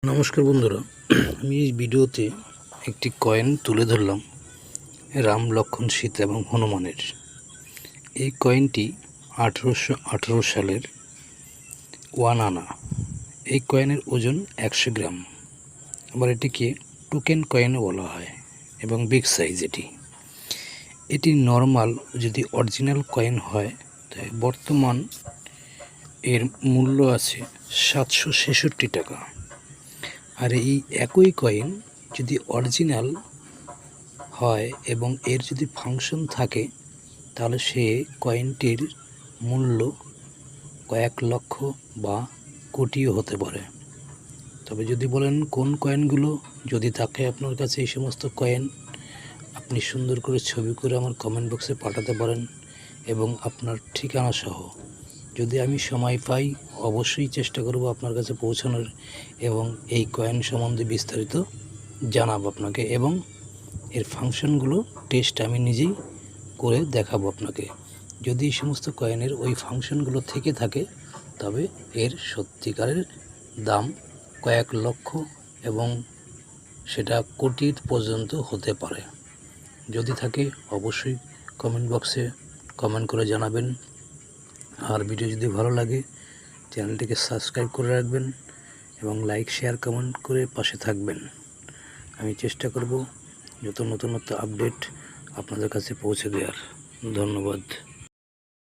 নমস্কার বন্ধুরা, আমি এই ভিডিওতে একটি কয়েন তুলে ধরলাম রাম, লক্ষ্মণ, সীতা এবং হনুমানের। এই কয়েনটি 1818 সালের 1 আনা। এই কয়েনের ওজন 100 গ্রাম। আবার এটিকে টোকেন কয়েনও বলা হয় এবং বিগ সাইজ। এটি নর্মাল যদি অরিজিনাল কয়েন হয় তাই বর্তমান এর মূল্য আছে 766 টাকা। আর এই একই কয়েন যদি অরিজিনাল হয় এবং এর যদি ফাংশন থাকে তাহলে সে কয়েনটির মূল্য কয়েক লক্ষ বা কোটিও হতে পারে। তবে যদি বলেন কোন কয়েনগুলো, যদি থাকে আপনার কাছে এই সমস্ত কয়েন, আপনি সুন্দর করে ছবি করে আমার কমেন্ট বক্সে পাঠাতে পারেন এবং আপনার ঠিকানা সহ। যদি আমি সময় পাই অবশ্যই চেষ্টা করব আপনার কাছে পৌঁছানোর এবং এই কয়েন সম্বন্ধে বিস্তারিত জানাবো আপনাকে, এবং এর ফাংশনগুলো টেস্ট আমি নিজেই করে দেখাবো আপনাকে। যদি এই সমস্ত কয়েনের ওই ফাংশনগুলো থেকে থাকে তবে এর সত্যিকারের দাম কয়েক লক্ষ এবং সেটা কোটির পর্যন্ত হতে পারে। যদি থাকে অবশ্যই কমেন্ট বক্সে কমেন্ট করে জানাবেন। আর ভিডিও যদি ভালো লাগে চ্যানেলটিকে সাবস্ক্রাইব করে রাখবেন এবং লাইক, শেয়ার, কমেন্ট করে পাশে থাকবেন। আমি চেষ্টা করব নতুন আপডেট আপনাদের কাছে পৌঁছে দেওয়ার। ধন্যবাদ।